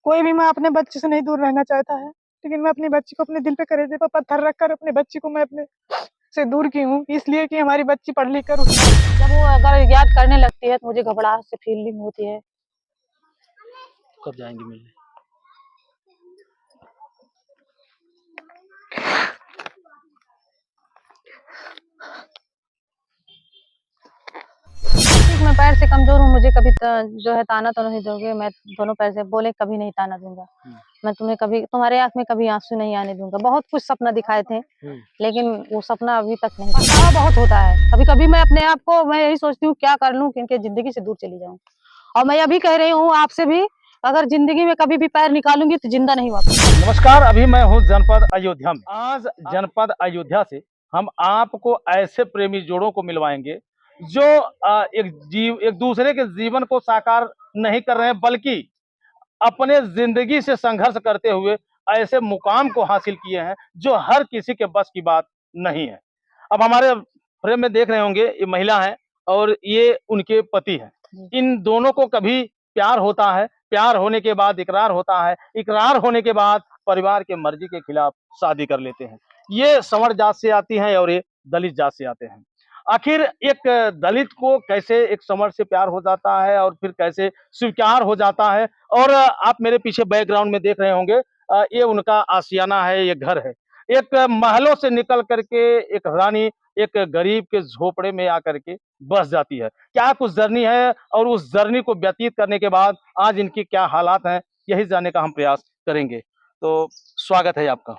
कोई भी माँ अपने बच्चे से नहीं दूर रहना चाहता है, लेकिन मैं अपनी बच्ची को अपने दिल पे कलेजे पे पत्थर रखकर अपने बच्ची को मैं अपने से दूर की हूँ, इसलिए कि हमारी बच्ची पढ़ लिख कर जब वो अगर याद करने लगती है तो मुझे घबराहट से फीलिंग होती है। कब जाएंगे मिलने? ठीक, मैं पैर से कमजोर हूँ, मुझे कभी जो है ताना तो नहीं दोगे। मैं दोनों पैर से बोले कभी नहीं ताना दूंगा। मैं तुम्हें कभी तुम्हारे आंख में कभी आंसू नहीं आने दूंगा। बहुत कुछ सपना दिखाए थे, लेकिन वो सपना अभी तक नहीं। पछतावा बहुत होता है, कभी कभी मैं अपने आप को मैं यही सोचती हूँ क्या कर लूँ कि इनके जिंदगी से दूर चली जाऊँ। और मैं अभी कह रही हूँ आपसे भी, अगर जिंदगी में कभी भी पैर निकालूंगी तो जिंदा नहीं वापस। नमस्कार, अभी मैं हूँ जनपद अयोध्या में। आज जनपद अयोध्या से हम आपको ऐसे प्रेमी जोड़ों को मिलवाएंगे जो एक दूसरे के जीवन को साकार नहीं कर रहे हैं, बल्कि अपने जिंदगी से संघर्ष करते हुए ऐसे मुकाम को हासिल किए हैं जो हर किसी के बस की बात नहीं है। अब हमारे फ्रेम में देख रहे होंगे, ये महिला है और ये उनके पति हैं। इन दोनों को कभी प्यार होता है, प्यार होने के बाद इकरार होता है, इकरार होने के बाद परिवार के मर्जी के खिलाफ शादी कर लेते हैं। ये संवर जात से आती हैं और ये दलित जात से आते हैं। आखिर एक दलित को कैसे एक संवर से प्यार हो जाता है और फिर कैसे स्वीकार हो जाता है। और आप मेरे पीछे बैकग्राउंड में देख रहे होंगे, ये उनका आशियाना है, ये घर है। एक महलों से निकल करके एक रानी एक गरीब के झोपड़े में आकर के बस जाती है। क्या कुछ जर्नी है और उस जर्नी को व्यतीत करने के बाद आज इनकी क्या हालात हैं, यही जानने का हम प्रयास करेंगे। तो स्वागत है आपका।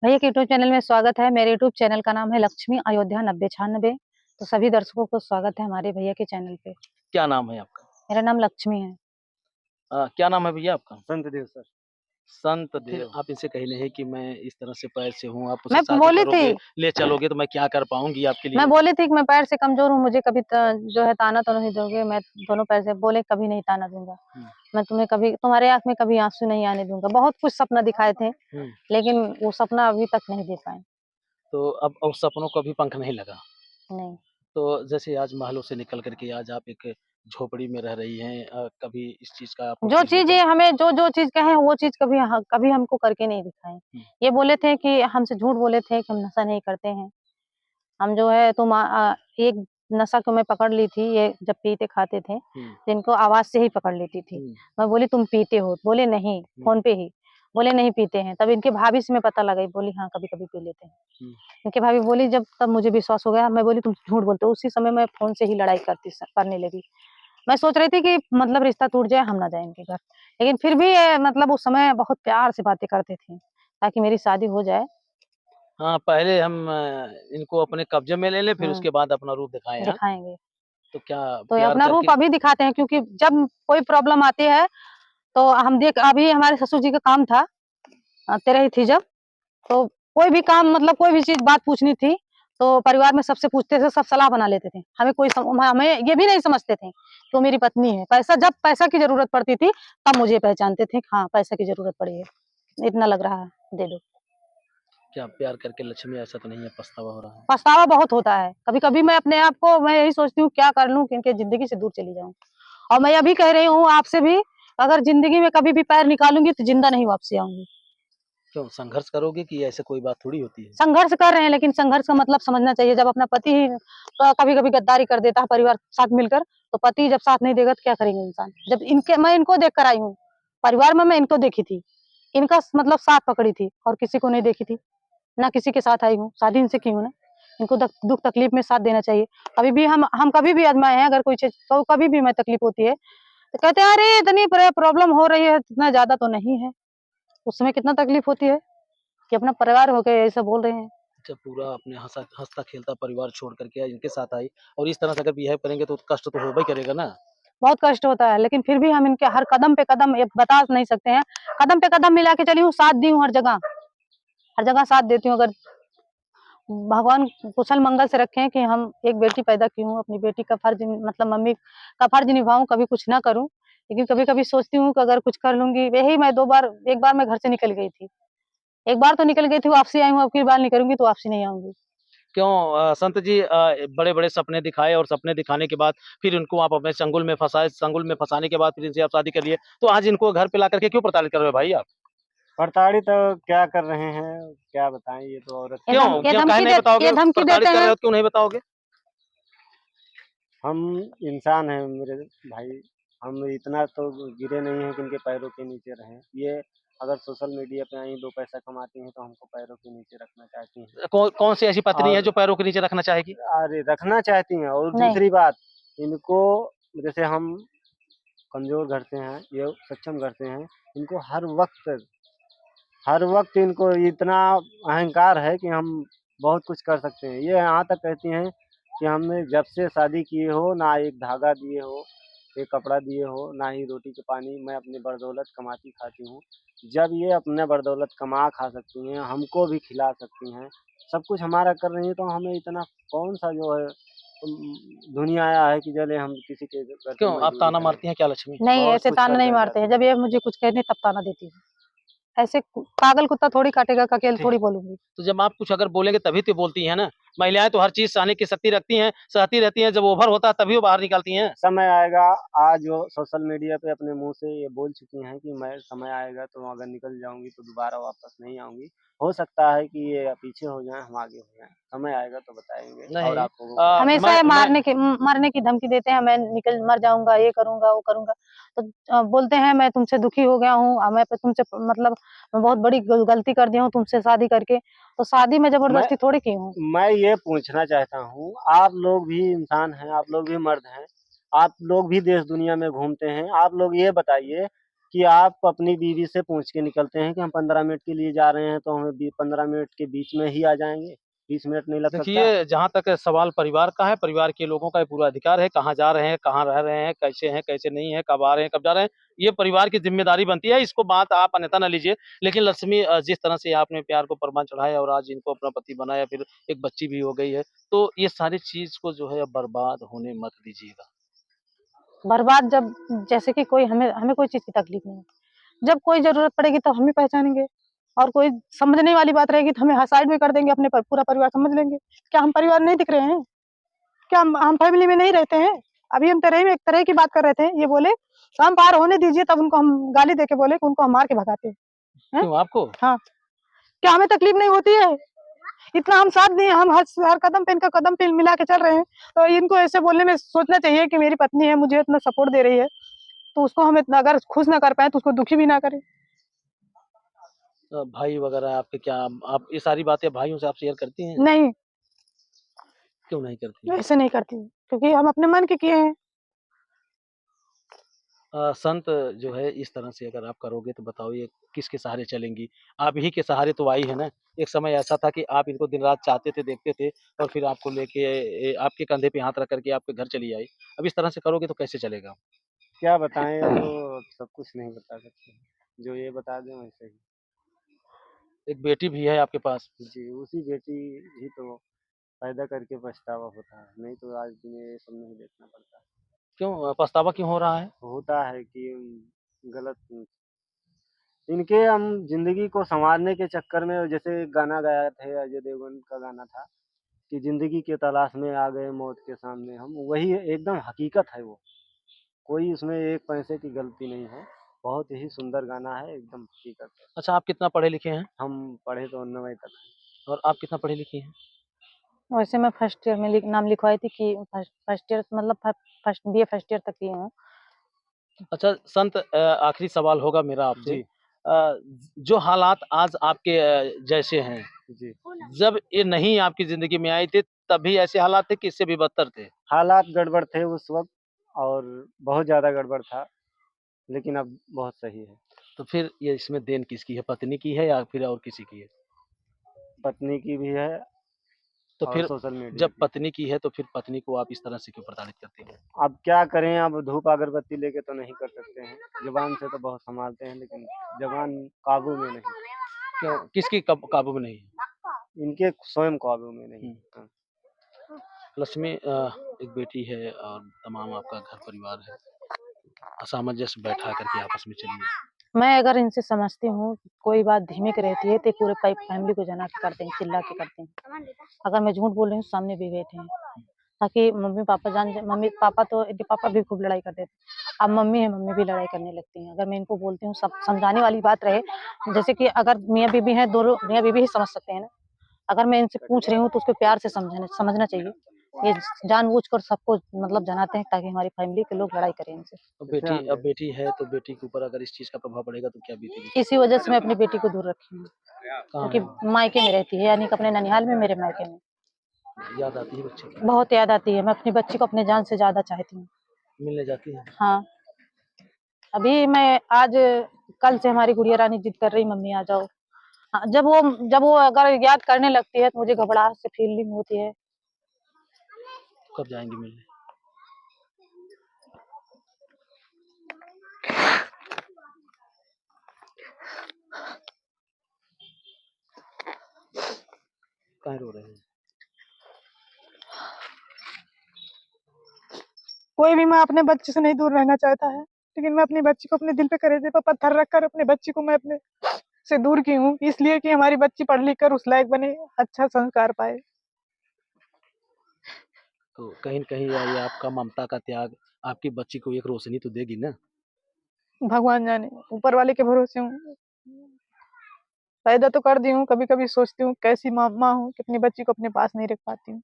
भैया के यूट्यूब चैनल में स्वागत है। मेरे यूट्यूब चैनल का नाम है लक्ष्मी अयोध्या 9096। तो सभी दर्शकों को स्वागत है हमारे भैया के चैनल पे। क्या नाम है आपका? मेरा नाम लक्ष्मी है। क्या नाम है भैया आपका? संत देव सर। संत देव। आप इनसे कह रहे हैं कि मैं इस तरह से पैर से हूँ, आप मैं मुझसे शादी बोली थी करोगे, ले चलोगे तो मैं क्या कर पाऊंगी आपके मैं लिए? बोली थी कि मैं पैर से कमजोर हूँ, मुझे कभी जो है ताना तो नहीं दोगे। मैं दोनों पैर से बोले कभी नहीं ताना दूंगा। मैं तुम्हें कभी तुम्हारे आंख में कभी आंसू नहीं आने दूंगा। बहुत कुछ सपना दिखाए थे, लेकिन वो सपना अभी तक नहीं दे पाए। तो अब उस सपनों को अभी पंख नहीं लगा। नहीं। तो जैसे आज महलों से निकल करके आज आप एक झोपड़ी में रह रही हैं, कभी इस चीज का आपको जो फील चीज होता ये है? हमें जो चीज कहे वो चीज कभी हमको करके नहीं दिखाए। ये बोले थे कि हमसे झूठ बोले थे कि हम नशा नहीं करते हैं। हम जो है एक नशा को मैं पकड़ ली थी, ये जब पीते खाते थे, जिनको आवाज से ही पकड़ लेती थी। मैं बोली तुम पीते हो? बोले नहीं, फोन पे ही। बोले नहीं पीते हैं। तब इनके भाभी से मैं पता लगाई, बोली हाँ कभी कभी पी लेते हैं। इनके भाभी बोली, जब तब मुझे विश्वास हो गया। मैं बोली तुम झूठ बोलते हो। उसी समय मैं फोन से ही लड़ाई करने लगी। मैं सोच रही थी कि मतलब रिश्ता टूट जाए, हम ना जाए इनके घर। लेकिन फिर भी मतलब उस समय बहुत प्यार से बातें करते थे ताकि मेरी शादी हो जाए। हाँ, पहले हम इनको अपने कब्जे में ले लें, फिर उसके बाद अपना रूप दिखाएं। हाँ? दिखाएंगे। तो क्या तो ये प्यार अपना रूप करके? अभी दिखाते हैं, क्योंकि जब कोई प्रॉब्लम आती है तो हम देख, अभी हमारे ससुर जी का काम था, तेरे ही थी जब, तो कोई भी काम मतलब कोई भी चीज बात पूछनी थी तो परिवार में सबसे पूछते थे, सब सलाह बना लेते थे। हमें ये भी नहीं समझते थे कि वो मेरी पत्नी है। जब पैसा की जरूरत पड़ती थी तब मुझे पहचानते थे, हाँ पैसा की जरूरत पड़ी है, इतना लग रहा है, दे दो। क्या प्यार करके लक्ष्मी ऐसा तो नहीं है, पछतावा हो रहा है? पछतावा बहुत होता है, कभी कभी मैं अपने आप को मैं यही सोचती हूँ क्या कर लूँ कि इनके जिंदगी से दूर चली जाऊँ। और मैं अभी कह रही हूँ आपसे भी, अगर जिंदगी में कभी भी पैर निकालूंगी तो जिंदा नहीं वापसी आऊंगी। क्यों संघर्ष करोगे कि ऐसे कोई बात थोड़ी होती है? संघर्ष कर रहे हैं, लेकिन संघर्ष का मतलब समझना चाहिए। जब अपना पति ही कभी कभी गद्दारी कर देता है परिवार साथ मिलकर, तो पति जब साथ नहीं देगा तो क्या करेंगे इंसान। जब मैं इनको देख कर आई हूँ परिवार में, मैं इनको देखी थी, इनका मतलब साथ पकड़ी थी और किसी को नहीं देखी थी, ना किसी के साथ आई हूँ। शादी इनसे की हूँ ना। इनको दुख तकलीफ में साथ देना चाहिए। कभी भी हम कभी भी आजमाए हैं, अगर कोई चीज तो कभी भी मैं तकलीफ होती है तो कहते हैं अरे इतनी प्रॉब्लम हो रही है, इतना ज्यादा तो नहीं है। उस समय कितना तकलीफ होती है कि अपना परिवार हो गया ऐसा बोल रहे हैं। अच्छा, पूरा अपने हंसता खेलता परिवार छोड़ करके इनके साथ आई और इस तरह से अगर बिहेव करेंगे तो कष्ट तो होगा ही करेगा ना। बहुत कष्ट होता है, लेकिन फिर भी हम इनके हर कदम पे कदम ये बता नहीं सकते हैं। कदम पे कदम मिला के चली हूँ, साथ दी हूँ, हर जगह साथ देती हूँ। अगर भगवान कुशल मंगल से रखें कि हम एक बेटी पैदा की हूँ, अपनी बेटी का फर्ज मतलब मम्मी का फर्ज निभाऊं, कभी कुछ ना करूं। लेकिन कभी कभी सोचती हूँ कि अगर कुछ कर लूंगी। यही मैं एक बार मैं घर से निकल गई थी, एक बार तो निकल गई थी, वापसी आई हूँ। अब की बार नहीं करूंगी तो वापसी नहीं आऊंगी। क्यों संत जी बड़े-बड़े सपने दिखाए और सपने दिखाने के बाद फिर उनको आप अपने चंगुल में फँसाए, चंगुल में फँसाने के बाद फिर इनसे आप शादी कर लिए। तो आज इनको घर पे ला कर के क्यों प्रताड़ित कर रहे हो भाई आप? प्रताड़ित क्या कर रहे हैं, क्या बताएँ, ये तो औरत ये क्यों? धम ये क्यों काहे धमकी नहीं दे बताओगे? ये धमकी प्रताड़ित देते कर रहे हैं। हो, क्यों नहीं बताओगे? हम इंसान हैं मेरे भाई, हम इतना तो गिरे नहीं हैं कि इनके पैरों के नीचे रहें। ये अगर सोशल मीडिया पे आई 2 पैसा कमाती हैं, तो हमको पैरों के नीचे रखना चाहती हैं। कौन सी ऐसी पत्नी है और जो पैरों के नीचे रखना चाहेगी? अरे रखना चाहती हैं, और नहीं, दूसरी बात, इनको जैसे हम कमज़ोर घर से हैं, ये सक्षम घर से हैं, इनको हर वक़्त इनको इतना अहंकार है कि हम बहुत कुछ कर सकते हैं। ये यहाँ तक कहती हैं कि हमने जब से शादी किए हो, ना एक धागा दिए हो, एक कपड़ा दिए हो, ना ही रोटी के पानी, मैं अपनी बदौलत कमाती खाती हूँ। जब ये अपने बदौलत कमा खा सकती हैं, हमको भी खिला सकती हैं, सब कुछ हमारा कर रही हैं, तो हमें इतना कौन-सा जो है दुनिया आया है कि चले हम किसी के घर पे क्यों आप मज़दूरी ताना करें। मारती हैं क्या लक्ष्मी? नहीं बहुत ऐसे कुछ ताना कर नहीं मारते जाती हैं। हैं। जब ये मुझे कुछ कहते हैं तब ताना देती हूँ। ऐसे पागल कुत्ता थोड़ी काटेगा, कि अकेले थोड़ी बोलूँगी। तो जब आप कुछ अगर बोलेंगे तभी तो बोलती हैं ना। महिलाएँ तो हर चीज़ सहने की शक्ति रखती हैं, सहती रहती हैं, जब ओवर होता है तभी वो बाहर निकालती हैं। समय आएगा, आज वो सोशल मीडिया पे अपने मुँह से ये बोल चुकी हैं कि मैं समय आएगा तो अगर निकल जाऊँगी तो दोबारा वापस नहीं आऊँगी। हो सकता है कि ये पीछे हो जाएँ, हम आगे हो जाएँ। समय आएगा तो बताएँगे और नहीं आप लोगों को हमेशा मैं ये मैं मरने की धमकी देते हैं, मैं निकल मर जाऊँगा, ये करूँगा, वो करूँगा। तो बोलते हैं मैं तुमसे दुखी हो गया हूँ, मैं तो तुमसे मतलब मैं बहुत बड़ी गलती कर दिया हूँ तुमसे शादी करके। तो शादी में मैं ज़बरदस्ती थोड़ी की हूँ। मैं ये पूछना चाहता हूँ, आप लोग भी इंसान हैं, आप लोग भी मर्द हैं, आप लोग भी देश दुनिया में घूमते हैं। आप लोग ये बताइए कि आप अपनी बीवी से पूछ के निकलते हैं कि हम 15 मिनट के लिए जा रहे हैं, तो हमें बी 15 मिनट के बीच में ही आ जाएँगे? 20 मिनट नहीं लग सकता? देखिए, जहाँ तक सवाल परिवार का है, परिवार के लोगों का ये पूरा अधिकार है, कहाँ जा रहे हैं, कहाँ रह रहे हैं, कैसे नहीं हैं, कब आ रहे हैं, कब जा रहे हैं, ये परिवार की ज़िम्मेदारी बनती है, इसको बात आप अन्यथा ना लीजिए। लेकिन लक्ष्मी जिस तरह से आपने प्यार को परवान चढ़ाया और आज इनको अपना पति बनाया, फिर एक बच्ची भी हो गई है, तो ये सारी चीज़ को जो है अब बर्बाद होने मत दीजिएगा। बर्बाद जब जैसे कि कोई हमें हमें कोई चीज़ की तकलीफ़ नहीं है। जब कोई ज़रूरत पड़ेगी तब हम ही पहचानेंगे और कोई समझने वाली बात रहेगी तो हमें साइड में कर देंगे, अपने पूरा परिवार समझ लेंगे। क्या हम परिवार नहीं दिख रहे हैं? क्या हम फैमिली में नहीं रहते हैं? अभी हम तेरे में एक तरह की बात कर रहे थे, ये बोले शाम पार होने दीजिए, तब उनको हम गाली देके बोले कि उनको हम मार के भगाते हैं। हैं? क्यों आपको? हाँ, क्या हमें तकलीफ नहीं होती है? इतना हम साथ दिए, हम हर कदम पे इनका कदम पे मिला के चल रहे हैं, तो इनको ऐसे बोलने में सोचना चाहिए कि मेरी पत्नी है, मुझे इतना सपोर्ट दे रही है, तो उसको हम इतना अगर खुश ना कर पाएँ तो उसको दुखी भी ना करें। भाई वगैरह आपके क्या आप ये सारी बातें भाइयों से आप शेयर करती हैं? नहीं, क्यों नहीं करती हैं? ऐसे नहीं करती हूँ, क्योंकि हम अपने मन के किए हैं। संत जो है इस तरह से अगर आप करोगे तो बताओ ये किसके सहारे चलेंगी? आप ही के सहारे तो आई है ना। एक समय ऐसा था कि आप इनको दिन-रात चाहते थे, देखते थे और फिर आपको लेके आपके कंधे पे हाथ रख कर के आपके घर चली आई। अब इस तरह से करोगे तो कैसे चलेगा? क्या बताएँ, अब तो सब कुछ नहीं बता सकते हैं। जो ये बता दें वैसे ही। एक बेटी भी है आपके पास। जी, उसी बेटी ही तो पैदा करके पछतावा होता है, नहीं तो आज दुनिया ये सब नहीं देखना पड़ता। क्यों पछतावा क्यों हो रहा है? होता है कि गलत इनके हम ज़िंदगी को सँवारने के चक्कर में, जैसे एक गाना गाया थे, अजय देवगन का गाना था कि ज़िंदगी की तलाश में आ गए मौत के सामने हम, वही एकदम हकीकत है वो। कोई उसमें एक पैसे की गलती नहीं है। बहुत ही सुंदर गाना है, एकदम हकीकत है। अच्छा आप कितना पढ़े लिखे हैं? हम पढ़े तो 9वीं तक हैं। और आप कितना पढ़ी लिखी हैं? वैसे मैं फर्स्ट ईयर में नाम लिखवाई थी कि फर्स्ट ईयर मतलब फर्स्ट बीए फर्स्ट ईयर तक की हूँ। अच्छा संत आखिरी सवाल होगा मेरा आपसे। जी, जो हालात आज आपके जैसे हैं, जी। जब ये नहीं आपकी ज़िंदगी में आई थी तभी ऐसे हालात थे कि इससे भी बदतर थे? हालात गड़बड़ थे उस वक़्त, और बहुत ज़्यादा गड़बड़ था, लेकिन अब बहुत सही है। तो फिर ये इसमें देन किसकी है? पत्नी की है या फिर और किसी की है? पत्नी की भी है तो और फिर सोशल मीडिया जब की। पत्नी की है तो फिर पत्नी को आप इस तरह से क्यों प्रताड़ित करती हैं? अब क्या करें, अब धूप अगरबत्ती लेके तो नहीं कर सकते हैं। ज़ुबान से तो बहुत सँभालते हैं, लेकिन ज़ुबान काबू में नहीं। क्यों किसकी काबू में नहीं है? इनके स्वयं काबू में नहीं। हुँ। हाँ। लक्ष्मी एक बेटी है और तमाम आपका घर परिवार है। सामंजस्य बैठा करके आपस में चलिए। मैं अगर इनसे समझती हूँ, कोई बात धीमे की रहती है तो पूरे फैमिली को जना के करते हैं, चिल्ला के करते हैं। अगर मैं झूठ बोल रही हूँ, सामने भी बैठे हैं, ताकि मम्मी-पापा जान जाए। मम्मी-पापा तो इनके पापा भी खूब लड़ाई करते थे। अब मम्मी है, मम्मी भी लड़ाई करने लगती हैं। अगर मैं इनको बोलती हूँ, सब समझाने वाली बात रहे, जैसे कि अगर मियाँ-बीवी हैं, दोनों मियाँ-बीवी ही समझ सकते हैं ना। अगर मैं इनसे पूछ रही हूँ, तो उसको प्यार से समझना चाहिए। ये जानबूझकर सबको मतलब जनाते हैं, ताकि हमारी फैमिली के लोग लड़ाई करें इनसे। तो इससे बेटी, हम अब बेटी है तो बेटी के ऊपर अगर इस चीज़ का प्रभाव पड़ेगा तो क्या बीतेगी? इसी वजह से मैं अपनी बेटी को दूर रखी हूँ, कहाँ क्योंकि मायके में रहती है, यानी कि अपने ननिहाल में, मेरे मायके में। याद आती है बच्चे की? बहुत याद आती है। मैं अपनी बच्ची को अपनी जान से ज़्यादा चाहती हूँ। मिलने जाती है? हाँ, अभी मैं आज कल से हमारी गुड़िया रानी जिद कर रही, मम्मी आ जाओ। हाँ, जब वो अगर याद करने लगती है, तो मुझे घबराहट सी फीलिंग होती है। कब जाएँगे मिलने? काहे रो रहे हैं? कोई भी माँ अपने बच्चे से नहीं दूर रहना चाहता है, लेकिन मैं अपनी बच्ची को अपने दिल पे कलेजे पे पत्थर रखकर अपनी बच्ची को मैं अपने से दूर की हूँ, इसलिए कि हमारी बच्ची पढ़ लिख कर उस लायक बने, अच्छा संस्कार पाए। तो कहीं न कहीं ये आपका ममता का त्याग आपकी बच्ची को एक रोशनी तो देगी ना? भगवान जाने, ऊपर वाले के भरोसे हूँ। पैदा तो कर दी हूँ, कभी-कभी सोचती हूँ कैसी माँ हूँ कि अपनी बच्ची को अपने पास नहीं रख पाती हूँ।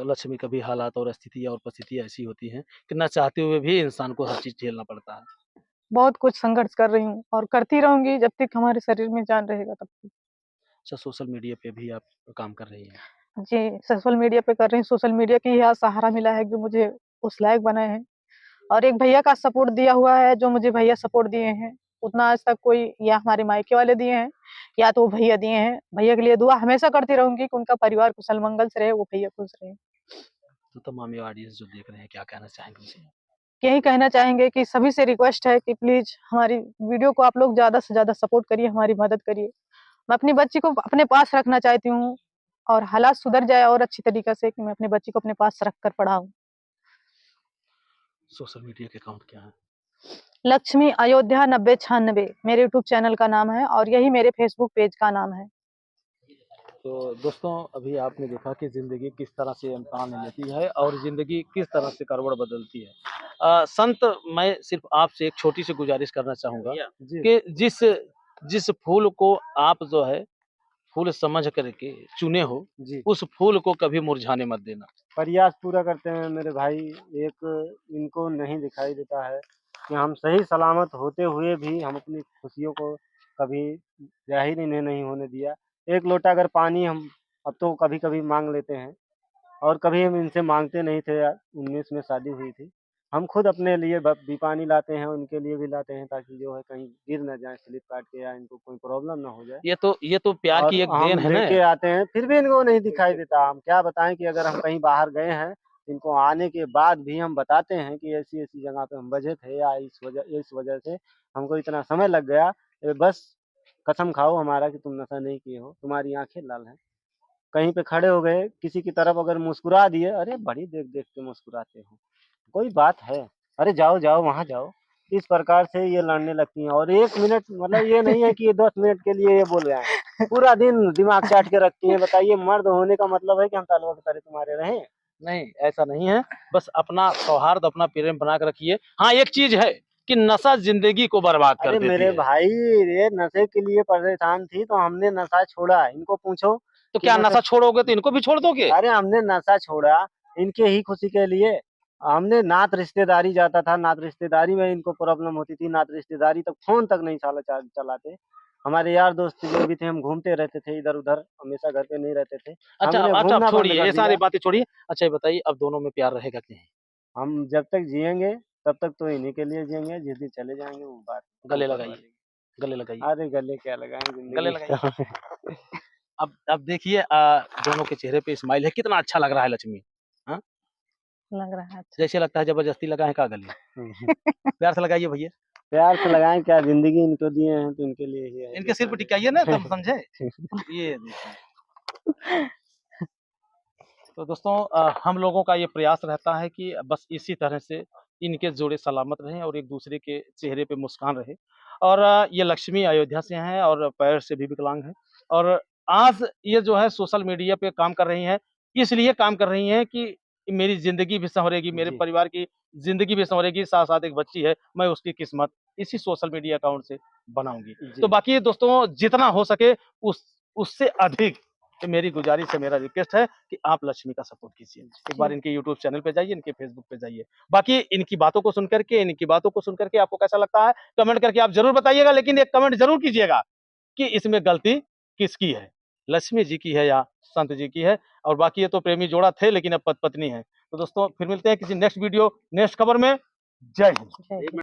लक्ष्मी, कभी हालात और स्थिति और परिस्थितियाँ ऐसी होती हैं कि ना चाहते हुए भी इंसान को हर चीज़ झेलना पड़ता है। बहुत कुछ संघर्ष कर रही हूँ और करती रहूँगी जब तक हमारे शरीर में जान रहेगा तब तक। अच्छा, सोशल मीडिया पे भी आप काम कर रही हैं। जी, सोशल मीडिया पे कर रही हूँ, सोशल मीडिया की ही सहारा मिला है जो मुझे उस लायक बनाए हैं। और एक भैया का सपोर्ट दिया हुआ है, जो मुझे भैया सपोर्ट दिए हैं, उतना आज तक कोई या हमारे मायके वाले दिए हैं, या तो वो भैया दिए हैं। भैया के लिए दुआ हमेशा करती रहूँगी कि उनका परिवार कुशल-मंगल से रहे, वो भैया खुश रहें। तो तमाम ये ऑडियंस जो देख रहे हैं, क्या कहना चाहेंगे उनसे? यही कहना चाहेंगे कि सभी से रिक्वेस्ट है कि प्लीज़ हमारी वीडियो को आप लोग ज़्यादा से ज़्यादा सपोर्ट करिए, हमारी मदद करिए। मैं अपनी बच्ची को अपने पास रखना चाहती हूँ और हालात सुधर जाए और अच्छी तरीक़े से कि मैं अपनी बच्ची को अपने पास रख कर पढ़ाऊँ। सोशल मीडिया के अकाउंट क्या है? लक्ष्मी अयोध्या 9096 मेरे यूट्यूब चैनल का नाम है, और यही मेरे फेसबुक पेज का नाम है। तो दोस्तों, अभी आपने देखा कि ज़िंदगी किस तरह से इम्तिहान लेती है और ज़िंदगी किस तरह से करवट बदलती है। संत, मैं सिर्फ़ आपसे एक छोटी-सी गुज़ारिश करना चाहूँगा जी, कि जिस जिस फूल को आप जो है फूल समझ कर के चुने हो, जी। उस फूल को कभी मुरझाने मत देना। प्रयास पूरा करते हैं मेरे भाई, एक इनको नहीं दिखाई देता है कि हम सही सलामत होते हुए भी हम अपनी खुशियों को कभी ज़ाहिर इन्हें नहीं होने दिया। एक लोटा अगर पानी हम अब तो कभी-कभी माँग लेते हैं और कभी हम इनसे माँगते नहीं थे। 19 में शादी हुई थी। हम खुद अपने लिए भी पानी लाते हैं, उनके लिए भी लाते हैं ताकि जो है कहीं गिर ना जाएँ स्लिप काट के या इनको कोई प्रॉब्लम ना हो जाए। ये तो प्यार और की एक देन हम है ना। लेके आते हैं, फिर भी इनको नहीं दिखाई देता। हम क्या बताएँ कि अगर हम कहीं बाहर गए हैं, इनको आने के बाद भी हम बताते हैं कि ऐसी-ऐसी जगह पे हम बझे थे या इस वजह से हमको इतना समय लग गया। बस कसम खाओ हमारा कि तुम नशा नहीं किए हो, तुम्हारी आँखें लाल हैं। कहीं पे खड़े हो गए, किसी की तरफ अगर मुस्कुरा दिए, अरे! बड़ी देख-देख के मुस्कुराते हो, कोई बात है? अरे जाओ, जाओ वहाँ जाओ। इस प्रकार से ये लड़ने लगती हैं और 1 मिनट मतलब ये नहीं है कि ये 10 मिनट के लिए ये बोल रहे हैं। पूरा दिन दिमाग चाट के रखती हैं। बताइए मर्द होने का मतलब है कि हम तालवा की तरह तुम्हारे रहें? नहीं, ऐसा नहीं है। बस अपना सौहार्द, अपना प्रेम बना के रखिए। हाँ, एक चीज़ है कि नशा ज़िंदगी को बर्बाद कर अरे देती मेरे है। भाई, ये नशे के लिए परेशान थी तो हमने नशा छोड़ा। इनको पूछो तो कि क्या नशा नशा छोड़ोगे तो इनको भी छोड़ दोगे? अरे हमने नशा छोड़ा इनके ही खुशी के लिए। हमने नात रिश्तेदारी जाता था, नात रिश्तेदारी में इनको प्रॉब्लम होती थी, नात रिश्तेदारी तक फ़ोन तक नहीं साला चलाते। हमारे यार दोस्त जो भी थे हम घूमते रहते थे इधर-उधर, हमेशा घर पे नहीं रहते थे। अच्छा, हमने अच्छा, अब घूमना बंद छोड़िए, कर ये सारी दिया। बातें छोड़िए। अच्छा, ये बताइए, अब दोनों में प्यार रहेगा कि नहीं? हम जब तक जिएँगे तब तक तो इन्हीं के लिए जिएँगे, जिस दिन चले जाएँगे वो बात गले ऊपर लगाइए, वाले की। गले लगाइए, अरे गले क्या लगाएँ गले ज़िंदगी लगाइए। खत्म है। अब देखिए, दोनों के चेहरे पे स्माइल है, कितना अच्छा लग रहा है लक्ष्मी। हाँ? लग रहा है अच्छा। जैसे लगता है ज़बरदस्ती लगाए हैं का गले। प्यार से लगाइए भैया। प्यार से लगाएँ क्या ज़िंदगी इनको दिए हैं तो इनके लिए ही है इनके सिर पे लगाने। टिकाइए ना, तब समझे। ये देखिए। तो दोस्तों, हम लोगों का ये प्रयास रहता है कि बस इसी तरह से इनके जोड़े सलामत रहें और एक दूसरे के चेहरे पे मुस्कान रहे। और ये लक्ष्मी अयोध्या से हैं और पैर से भी विकलांग हैं और आज ये जो है सोशल मीडिया पे काम कर रही हैं, इसलिए काम कर रही हैं कि मेरी ज़िंदगी भी सँवरेगी, मेरे जी। परिवार की ज़िंदगी भी सँवरेगी, साथ-साथ एक बच्ची है, मैं उसकी किस्मत इसी सोशल मीडिया अकाउंट से बनाऊँगी। जी। तो बाकी दोस्तों जितना हो सके उससे अधिक मेरी गुज़ारिश है, मेरा रिक्वेस्ट है कि आप लक्ष्मी का सपोर्ट कीजिए। एक बार इनके यूट्यूब चैनल पे जाइए, इनके फेसबुक पे जाइए। बाकी इनकी बातों को सुन कर के आपको कैसा लगता है, कमेंट करके आप ज़रूर बताइएगा, लेकिन एक कमेंट ज़रूर कीजिएगा कि इसमें गलती किसकी है, लक्ष्मी जी की है या संत जी की है। और बाकी ये तो प्रेमी जोड़ा थे लेकिन अब पति-पत्नी हैं। तो दोस्तों फिर मिलते हैं किसी नेक्स्ट वीडियो, नेक्स्ट खबर में। जय हिंद। जय हिंद।